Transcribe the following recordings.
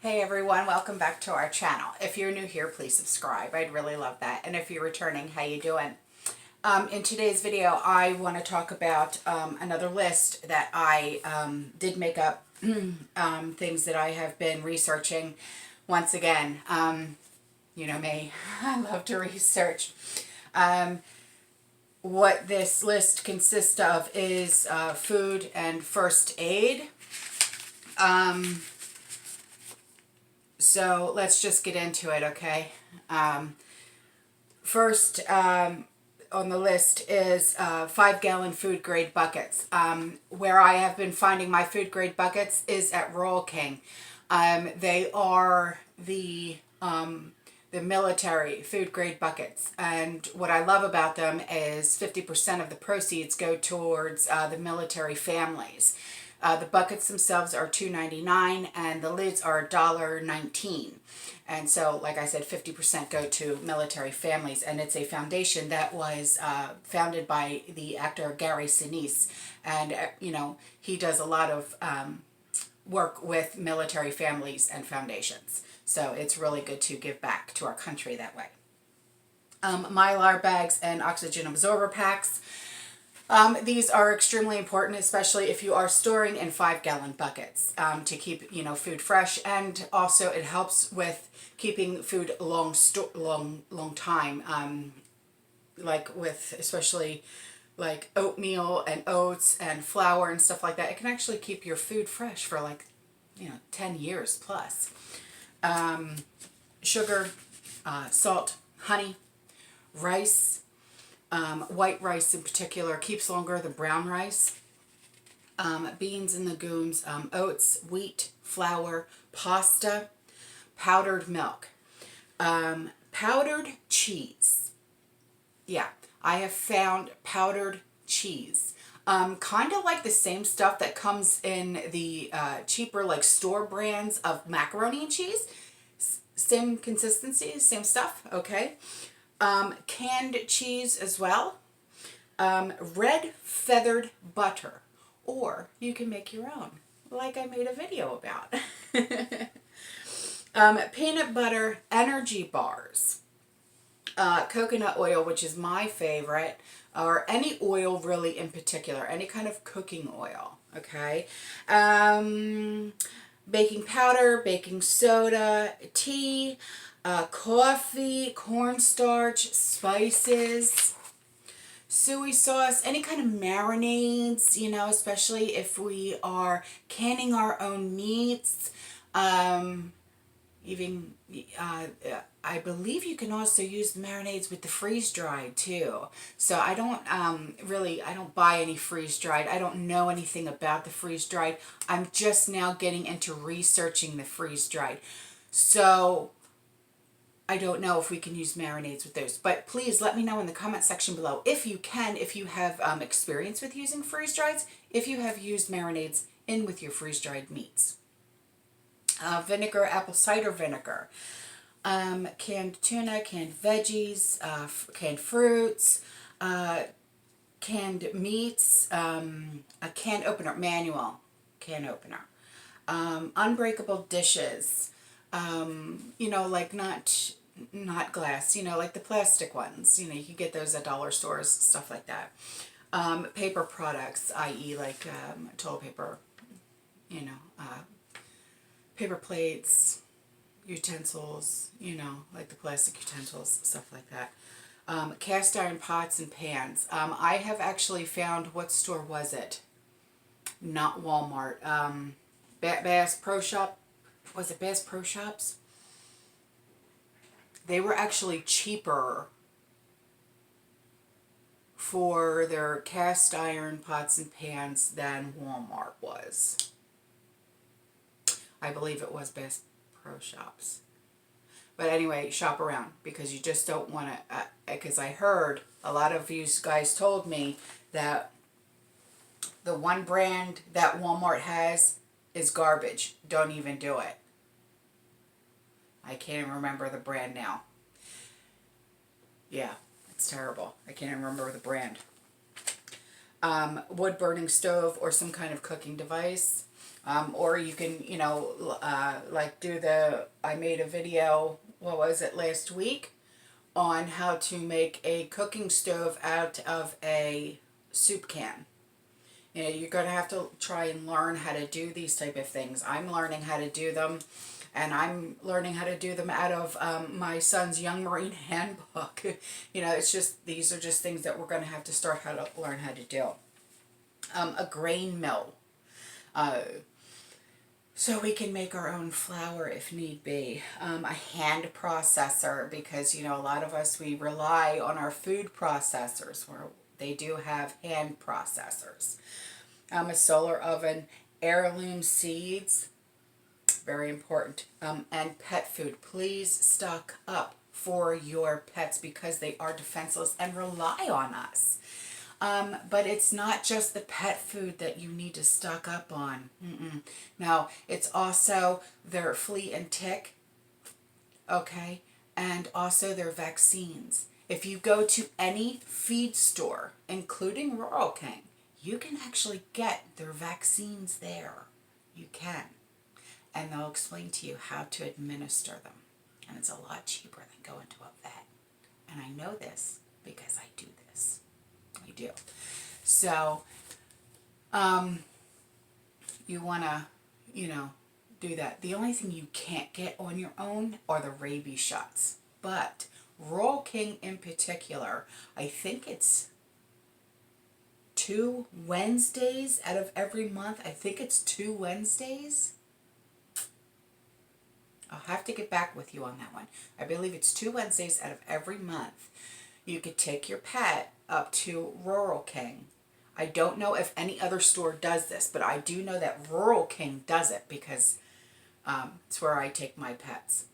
Hey everyone, welcome back to our channel. If you're new here, please subscribe. I'd really love that. And if you're returning, how you doing? In today's video, I want to talk about another list that I did make up, things that I have been researching. Once again, you know me, I love to research. What this list consists of is food and first aid. So let's just get into it, okay? First on the list is 5-gallon food grade buckets. Where I have been finding my food grade buckets is at Rural King. They are the military food grade buckets, and what I love about them is 50% of the proceeds go towards the military families. The buckets themselves are $2.99 and the lids are $1.19. And so, like I said, 50% go to military families, and it's a foundation that was founded by the actor Gary Sinise, and you know, he does a lot of work with military families and foundations. So it's really good to give back to our country that way. Mylar bags and oxygen absorber packs. These are extremely important, especially if you are storing in 5-gallon buckets, to keep, you know, food fresh, and also it helps with keeping food long time. Like with especially like oatmeal and oats and flour and stuff like that, it can actually keep your food fresh for like, you know, 10 years plus. Sugar, salt, honey, rice. White rice in particular keeps longer than brown rice. Beans and legumes, oats, wheat, flour, pasta, powdered milk, powdered cheese. Yeah, I have found powdered cheese. Kind of like the same stuff that comes in the cheaper like store brands of macaroni and cheese. Same consistency, same stuff, okay? Canned cheese as well, red feathered butter, or you can make your own, like I made a video about. Peanut butter energy bars, coconut oil, which is my favorite, or any oil really in particular, any kind of cooking oil, okay? Baking powder, baking soda, tea, coffee, cornstarch, spices, soy sauce, any kind of marinades, you know, especially if we are canning our own meats. Even, I believe you can also use the marinades with the freeze-dried too. So I don't I don't buy any freeze-dried. I don't know anything about the freeze-dried. I'm just now getting into researching the freeze-dried. So I don't know if we can use marinades with those, but please let me know in the comment section below if you can, if you have experience with using freeze-drieds, if you have used marinades in with your freeze-dried meats. Vinegar, apple cider vinegar, canned tuna, canned veggies, canned fruits, canned meats, a can opener, manual can opener, unbreakable dishes, you know, like not glass, you know, like the plastic ones, you know, you can get those at dollar stores, stuff like that. Paper products, i.e. like toilet paper, you know, paper plates, utensils, you know, like the plastic utensils, stuff like that. Cast iron pots and pans. I have actually found, what store was it? Not Walmart. Bass Pro Shop. Was it Bass Pro Shops? They were actually cheaper for their cast iron pots and pans than Walmart was. I believe it was Bass Pro Shops. But anyway, shop around, because you just don't want to, because I heard a lot of you guys told me that the one brand that Walmart has is garbage. Don't even do it. I can't even remember the brand now. Yeah, it's terrible. I can't even remember the brand. Wood burning stove or some kind of cooking device. Or you can, like I made a video, what was it, last week, on how to make a cooking stove out of a soup can. You're going to have to try and learn how to do these type of things. I'm learning how to do them, and I'm learning how to do them out of my son's Young Marine Handbook. It's just, these are just things that we're going to have to start how to learn how to do. A grain mill. So we can make our own flour if need be. A hand processor, because, a lot of us, we rely on our food processors, where they do have hand processors. A solar oven, heirloom seeds, very important. And pet food. Please stock up for your pets, because they are defenseless and rely on us. But it's not just the pet food that you need to stock up on. No, it's also their flea and tick, okay, and also their vaccines. If you go to any feed store, including Rural King, you can actually get their vaccines there. You can. And they'll explain to you how to administer them. And it's a lot cheaper than going to a vet. And I know this because I do this. I do. So, you want to, do that. The only thing you can't get on your own are the rabies shots. But Rural King in particular, I think it's 2 Wednesdays out of every month. I think it's 2 Wednesdays. I'll have to get back with you on that one. I believe it's 2 Wednesdays out of every month. You could take your pet up to Rural King. I don't know if any other store does this, but I do know that Rural King does it, because it's where I take my pets.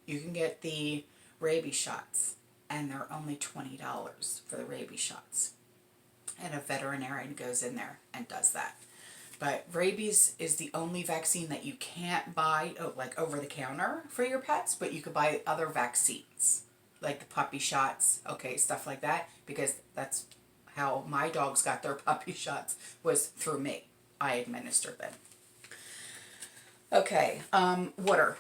You can get the rabies shots, and they're only $20 for the rabies shots. And a veterinarian goes in there and does that. But rabies is the only vaccine that you can't buy, like over the counter for your pets, but you could buy other vaccines, like the puppy shots, okay, stuff like that, because that's how my dogs got their puppy shots, was through me. I administered them. Okay, water.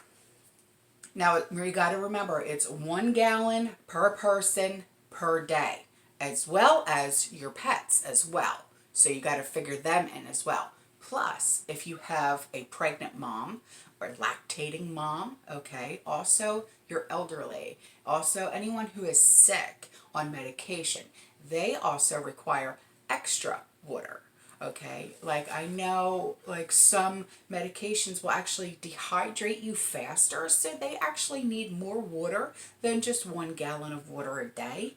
Now, you got to remember, it's 1 gallon per person per day, as well as your pets as well. So you got to figure them in as well. Plus, if you have a pregnant mom or lactating mom, okay, also your elderly, also anyone who is sick on medication, they also require extra water. Okay, like I know, like some medications will actually dehydrate you faster, so they actually need more water than just 1 gallon of water a day.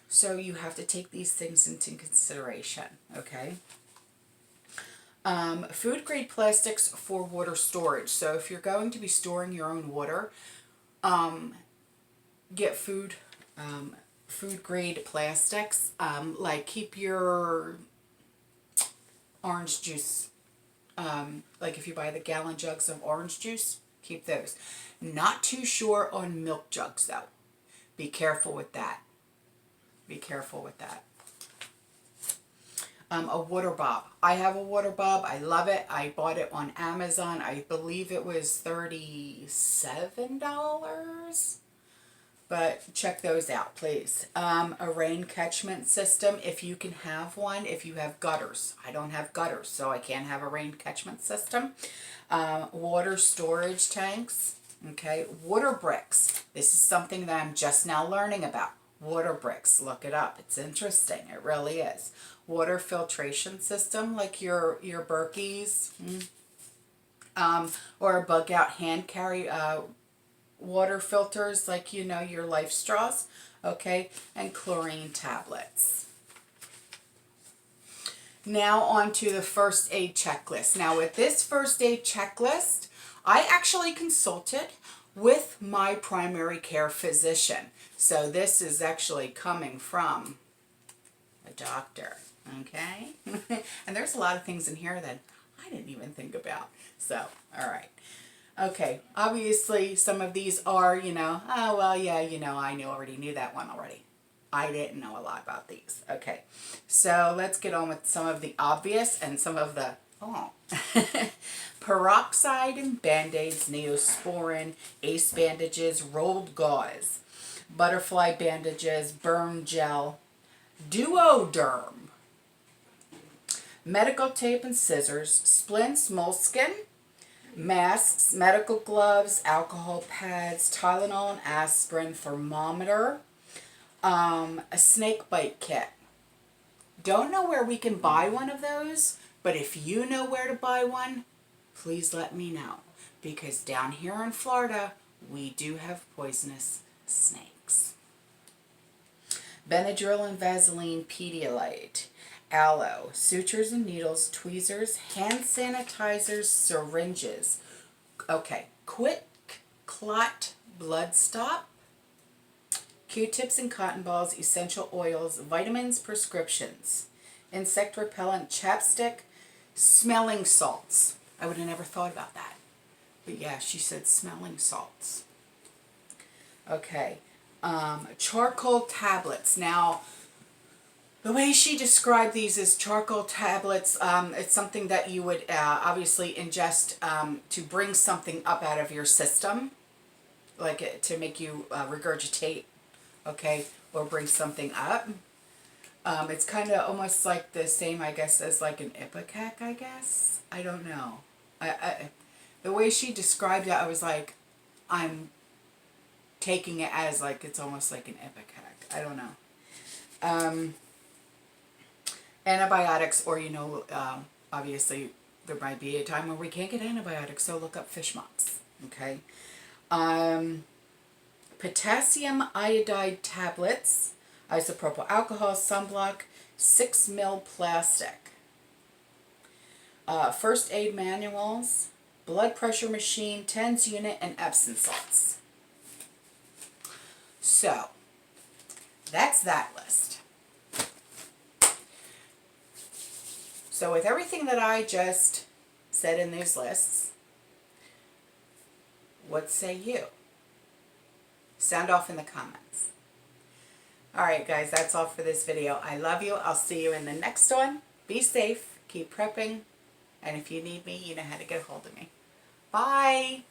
So you have to take these things into consideration, okay? Food grade plastics for water storage. So if you're going to be storing your own water, get food grade plastics. Like keep your orange juice, like if you buy the gallon jugs of orange juice, keep those. Not too sure on milk jugs though. Be careful with that. Be careful with that. A water bob. I have a water bob. I love it. I bought it on Amazon. I believe it was $37. But check those out, please. A rain catchment system, if you can have one, if you have gutters. I don't have gutters, so I can't have a rain catchment system. Water storage tanks. Okay, water bricks. This is something that I'm just now learning about. Water bricks, look it up. It's interesting. It really is. Water filtration system, like your Berkeys, or a bug out hand carry water filters, like your Life Straws, okay, and chlorine tablets. Now on to the first aid checklist. Now with this first aid checklist, I actually consulted with my primary care physician. So this is actually coming from a doctor, okay? And there's a lot of things in here that I didn't even think about. So, all right. Okay, obviously some of these are, oh, well, yeah, I already knew that one already. I didn't know a lot about these. Okay, so let's get on with some of the obvious and some of the Oh. Peroxide and Band-Aids, Neosporin, Ace bandages, rolled gauze, butterfly bandages, burn gel, Duoderm, medical tape and scissors, splints, moleskin, masks, medical gloves, alcohol pads, Tylenol and aspirin, thermometer, a snake bite kit. Don't know where we can buy one of those, but if you know where to buy one, please let me know. Because down here in Florida, we do have poisonous snakes. Benadryl and Vaseline Pedialyte, aloe, sutures and needles, tweezers, hand sanitizers, syringes. Okay, quick clot blood stop, Q-tips and cotton balls, essential oils, vitamins, prescriptions, insect repellent, chapstick, smelling salts. I would have never thought about that. But yeah, she said smelling salts. Okay, charcoal tablets. Now, the way she described these as charcoal tablets, it's something that you would obviously ingest to bring something up out of your system, like to make you regurgitate, okay, or bring something up. It's kind of almost like the same, I guess, as like an Ipecac, I guess. I don't know. The way she described it, I was like, I'm taking it as like it's almost like an Ipecac. I don't know. Antibiotics, or obviously there might be a time where we can't get antibiotics, so look up fish mox. Okay. Potassium iodide tablets, isopropyl alcohol, sunblock, 6 ml plastic. First aid manuals, blood pressure machine, TENS unit, and Epsom salts. So, that's that list. So with everything that I just said in those lists, what say you? Sound off in the comments. Alright guys, that's all for this video. I love you. I'll see you in the next one. Be safe. Keep prepping. And if you need me, you know how to get a hold of me. Bye!